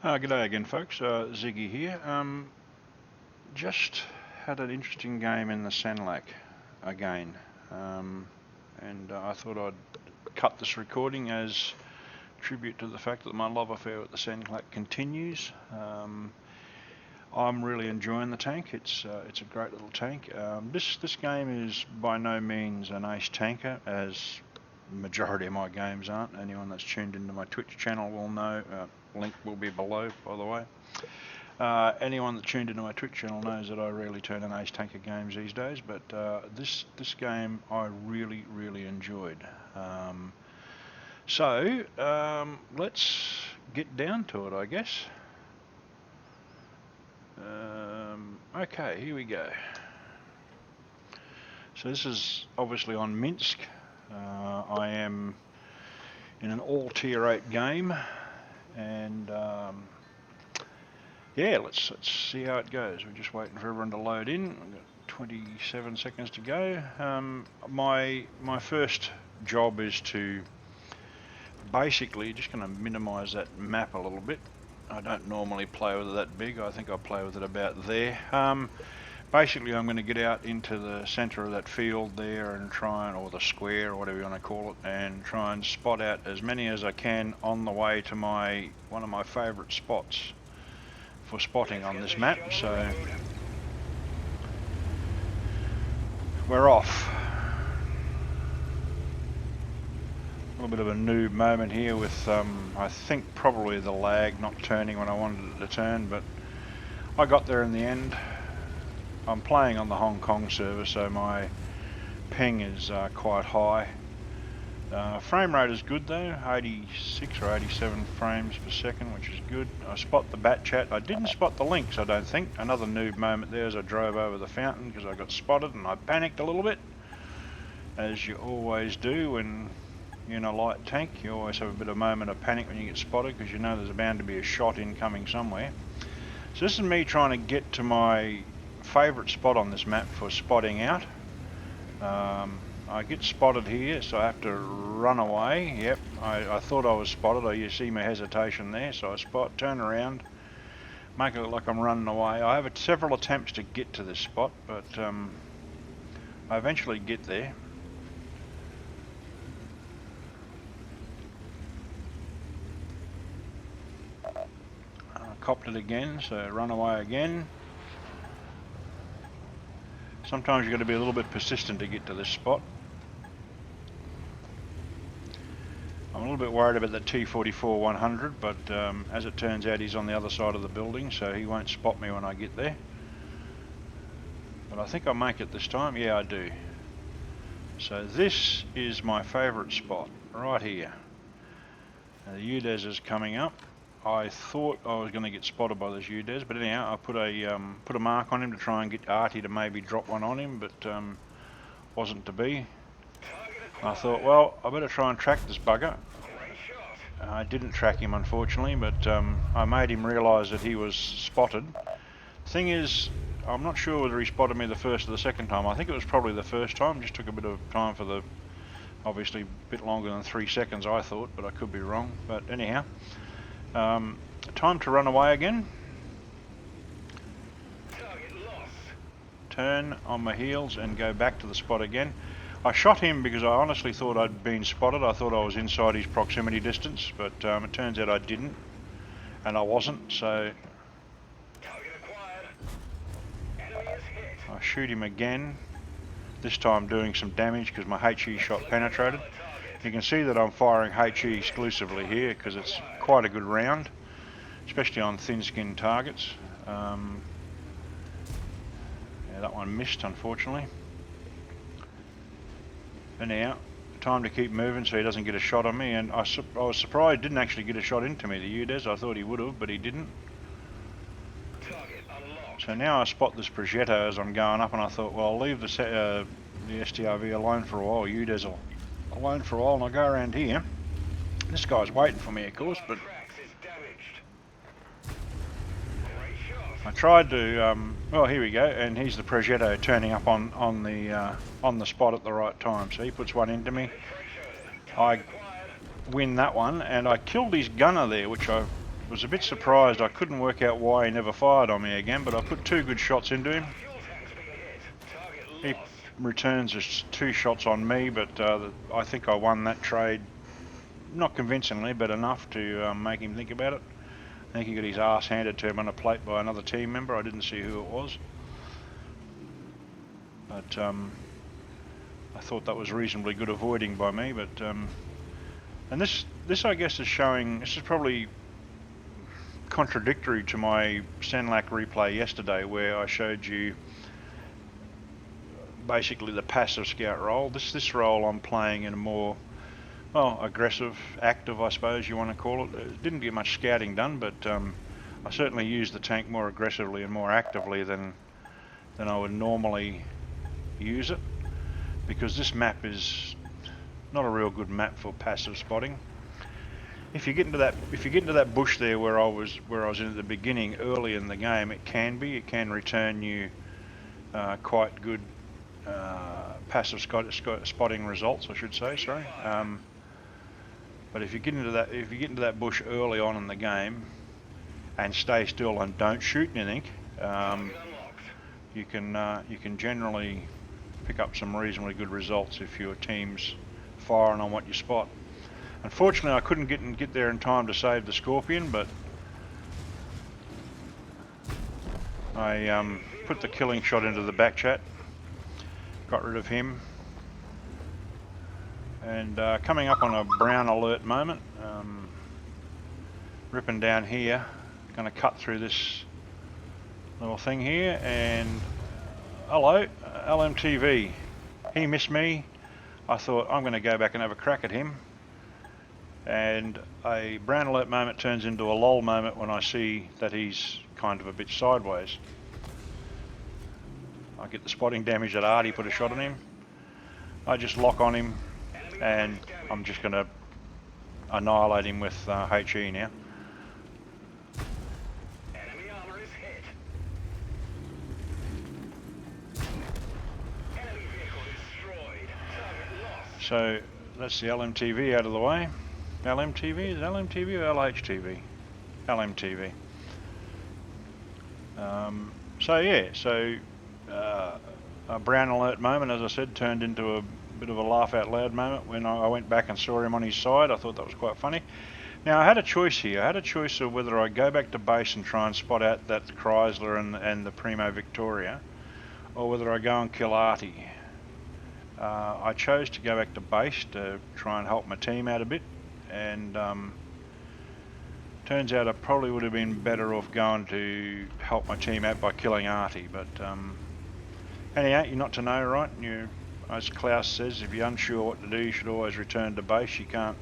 G'day again, folks. Ziggy here. Just had an interesting game in the Senlac again, and I thought I'd cut this recording as tribute to the fact that my love affair with the Senlac continues. I'm really enjoying the tank. It's a great little tank. This game is by no means an ace tanker, as the majority of my games aren't. Anyone that's tuned into my Twitch channel will know. Link will be below, by the way. Anyone that tuned into my Twitch channel knows that I rarely turn in ace tanker games these days, but this game I really enjoyed. So let's get down to it, I guess. Okay, here we go. So this is obviously on Minsk. I am in an all tier 8 game, and yeah, let's see how it goes. We're just waiting for everyone to load in. We've got 27 seconds to go. My first job is to basically just going to minimize that map a little bit. I don't normally play with it that big. I think I play with it about there. Basically, I'm going to get out into the center of that field there and try and, or the square, or whatever you want to call it, and try and spot out as many as I can on the way to one of my favorite spots for spotting on this map. So we're off. A little bit of a noob moment here with I think probably the lag not turning when I wanted it to turn, but I got there in the end. I'm playing on the Hong Kong server, so my ping is quite high. Frame rate is good though, 86 or 87 frames per second, which is good. I spot the bat chat. I didn't spot the links, I don't think. Another noob moment there as I drove over the fountain because I got spotted and I panicked a little bit, as you always do when you're in a light tank. You always have a bit of moment of panic when you get spotted because you know there's bound to be a shot incoming somewhere. So this is me trying to get to my favourite spot on this map for spotting out. I get spotted here, so I have to run away. Yep, I thought I was spotted. You see my hesitation there, so I turn around, make it look like I'm running away. I have several attempts to get to this spot, but I eventually get there. I copped it again, so run away again. Sometimes you've got to be a little bit persistent to get to this spot. I'm a little bit worried about the T-44-100, but as it turns out he's on the other side of the building, so he won't spot me when I get there. But I think I'll make it this time. Yeah, I do. So this is my favourite spot, right here. Now, the UDES is coming up. I thought I was going to get spotted by this UDES, but anyhow, I put a mark on him to try and get Artie to maybe drop one on him, but wasn't to be. I thought, well, I better try and track this bugger. I didn't track him, unfortunately, but I made him realise that he was spotted. Thing is, I'm not sure whether he spotted me the first or the second time. I think it was probably the first time. Just took a bit of time for the, obviously, a bit longer than 3 seconds, I thought, but I could be wrong. But anyhow. Time to run away again. Turn on my heels and go back to the spot again. I shot him because I honestly thought I'd been spotted. I thought I was inside his proximity distance, but it turns out I didn't, and I wasn't, so I shoot him again, this time doing some damage because my HE shot penetrated. You can see that I'm firing HE exclusively here because it's quite a good round, especially on thin-skinned targets. Yeah, that one missed, unfortunately. Anyhow, time to keep moving so he doesn't get a shot on me, and I was surprised he didn't actually get a shot into me, the UDES. I thought he would have, but he didn't. So now I spot this Progetto as I'm going up, and I thought, well, I'll leave the STRV alone for a while, UDES alone for a while, and I'll go around here. This guy's waiting for me, of course, but I tried to, well, here we go, and he's the Progetto turning up on the spot at the right time. So he puts one into me. I win that one, and I killed his gunner there, which I was a bit surprised. I couldn't work out why he never fired on me again, but I put 2 good shots into him. He returns just 2 shots on me, but I think I won that trade, not convincingly, but enough to make him think about it. I think he got his ass handed to him on a plate by another team member. I didn't see who it was, but I thought that was reasonably good avoiding by me. But and this I guess is showing, this is probably contradictory to my Senlac replay yesterday, where I showed you basically the passive scout role. This role I'm playing in a more, well, aggressive, active, I suppose you want to call it. It didn't get much scouting done, but I certainly used the tank more aggressively and more actively than I would normally use it, because this map is not a real good map for passive spotting. If you get into that bush there where I was in at the beginning, early in the game, it can return you quite good passive spotting results, I should say. Sorry. But if you get into that bush early on in the game and stay still and don't shoot anything, you can generally pick up some reasonably good results if your team's firing on what you spot. Unfortunately, I couldn't get there in time to save the Scorpion, but I put the killing shot into the back chat, got rid of him, and coming up on a brown alert moment, ripping down here, going to cut through this little thing here, and hello, LMTV. He missed me. I thought I'm going to go back and have a crack at him, and a brown alert moment turns into a lol moment when I see that he's kind of a bit sideways. I get the spotting damage that Artie put a shot on him. I just lock on him, and I'm just going to annihilate him with HE now. Enemy armor is hit. Enemy vehicle destroyed. Target lost. So that's the LMTV out of the way. LMTV? Is it LMTV or LHTV? LMTV. So yeah, a brown alert moment, as I said, turned into a bit of a laugh out loud moment when I went back and saw him on his side. I thought that was quite funny. Now I had a choice here. I had a choice of whether I go back to base and try and spot out that Chrysler and the Primo Victoria, or whether I go and kill Artie. I chose to go back to base to try and help my team out a bit, and turns out I probably would have been better off going to help my team out by killing Artie, but anyhow, you're not to know, right? As Klaus says, if you're unsure what to do, you should always return to base. You can't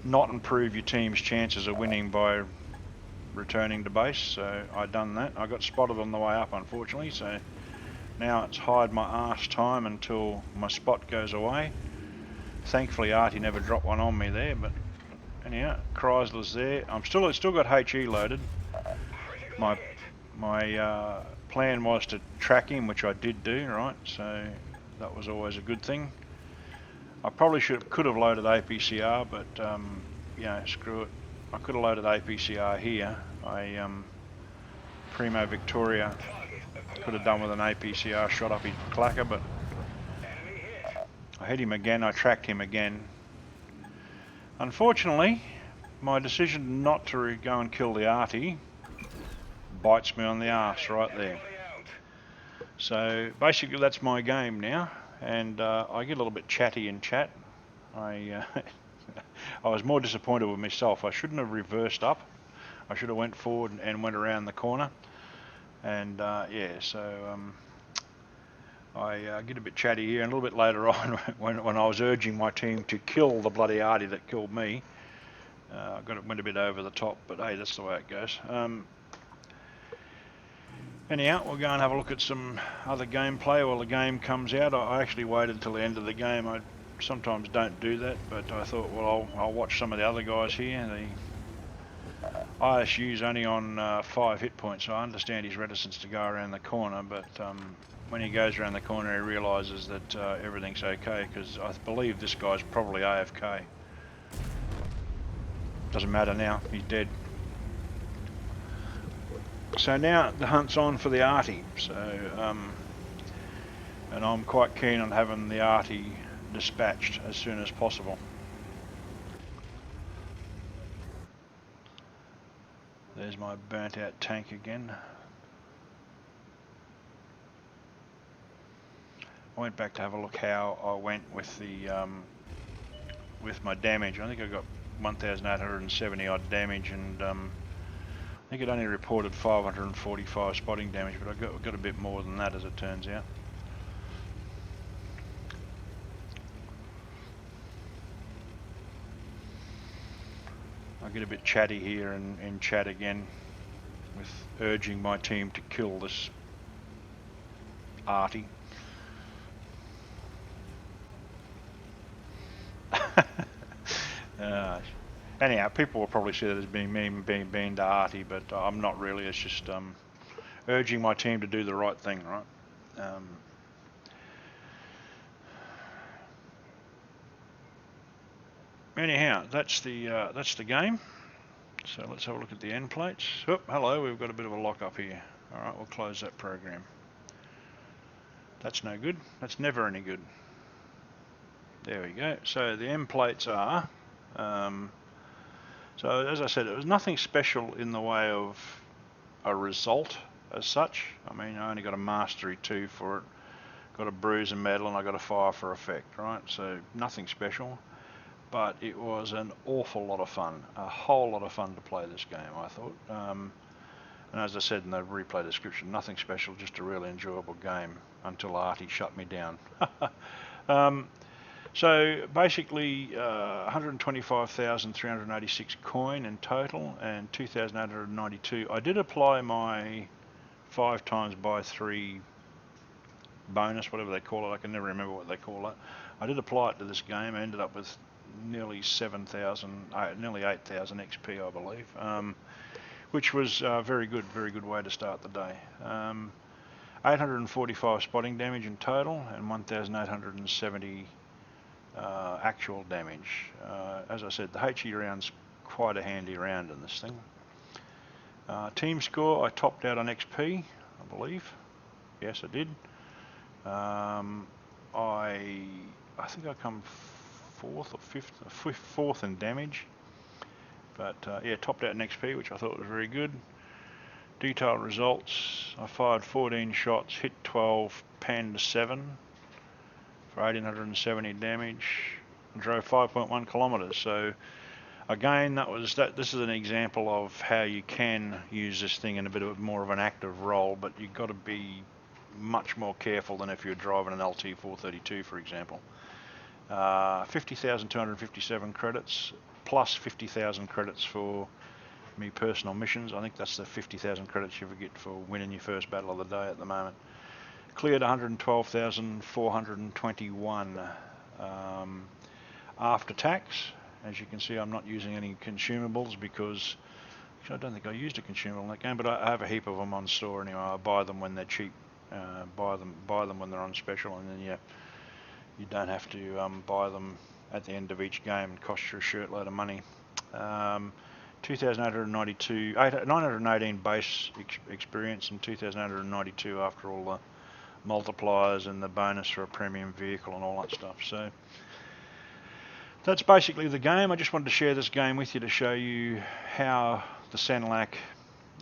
not improve your team's chances of winning by returning to base, so I done that. I got spotted on the way up, unfortunately, so now it's hide my arse time until my spot goes away. Thankfully Artie never dropped one on me there, but anyhow, Chrysler's there. I've still got HE loaded. My plan was to track him, which I did do, right? So that was always a good thing. I probably could have loaded APCR, but screw it. I could have loaded APCR here. Primo Victoria could have done with an APCR shot up his clacker, but I hit him again. I tracked him again. Unfortunately, my decision not to go and kill the Artie bites me on the arse right there. So basically that's my game now, and I get a little bit chatty in chat. I was more disappointed with myself. I shouldn't have reversed up. I should have went forward and went around the corner, and I get a bit chatty here, and a little bit later on when I was urging my team to kill the bloody Artie that killed me, went a bit over the top, but hey, that's the way it goes. Anyhow, we'll go and have a look at some other gameplay while the game comes out. I actually waited until the end of the game. I sometimes don't do that, but I thought, well, I'll watch some of the other guys here. The ISU's only on 5 hit points, so I understand his reticence to go around the corner, but when he goes around the corner he realises that everything's okay, because I believe this guy's probably AFK. Doesn't matter now, he's dead. So now the hunt's on for the Artie. So, and I'm quite keen on having the Artie dispatched as soon as possible. There's my burnt out tank again. I went back to have a look how I went with the with my damage. I think I got 1,870 odd damage, and I think it only reported 545 spotting damage, but I got a bit more than that, as it turns out. I get a bit chatty here in chat again, with urging my team to kill this Artie. Anyhow, people will probably see that as being to Artie, but I'm not really. It's just urging my team to do the right thing, right? Anyhow, that's the game. So let's have a look at the end plates. Oh, hello, we've got a bit of a lock up here. All right, we'll close that program. That's no good. That's never any good. There we go. So the end plates are. So as I said, it was nothing special in the way of a result as such. I mean, I only got a mastery 2 for it, got a bruiser medal, and I got a fire for effect, right? So nothing special, but it was an awful lot of fun, a whole lot of fun to play this game, I thought. And as I said in the replay description, nothing special, just a really enjoyable game until Artie shut me down. So basically 125,386 coin in total and 2,892. I did apply my 5 times by 3 bonus, whatever they call it. I can never remember what they call it. I did apply it to this game. I ended up with nearly 7,000, nearly 8,000 XP, I believe, which was very good way to start the day. 845 spotting damage in total and 1,870 actual damage. As I said, the HE round's quite a handy round in this thing. Team score, I topped out on XP, I believe. Yes, I did. I think I come 4th or 5th, 4th in damage. But yeah, topped out in XP, which I thought was very good. Detailed results, I fired 14 shots, hit 12, panned 7 for 1,870 damage, and drove 5.1 kilometres. So again, this is an example of how you can use this thing in a bit of more of an active role, but you've got to be much more careful than if you're driving an LT 432, for example. 50,257 credits, plus 50,000 credits for me personal missions. I think that's the 50,000 credits you get for winning your first battle of the day at the moment. Cleared 112,421 after tax. As you can see, I'm not using any consumables because I don't think I used a consumable in that game, but I have a heap of them on store anyway. I buy them when they're cheap, buy them when they're on special, and then you don't have to buy them at the end of each game and cost you a shirtload of money. 918 base experience and 2,892 after all the multipliers and the bonus for a premium vehicle and all that stuff. So that's basically the game. I just wanted to share this game with you to show you how the Senlac.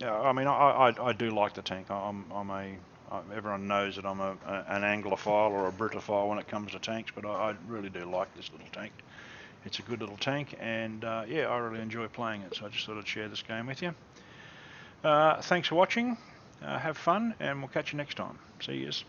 I mean, I do like the tank. Everyone knows that I'm an Anglophile or a Britophile when it comes to tanks, but I really do like this little tank. It's a good little tank, and yeah, I really enjoy playing it, so I just thought I'd share this game with you. Thanks for watching, have fun, and we'll catch you next time. See yous.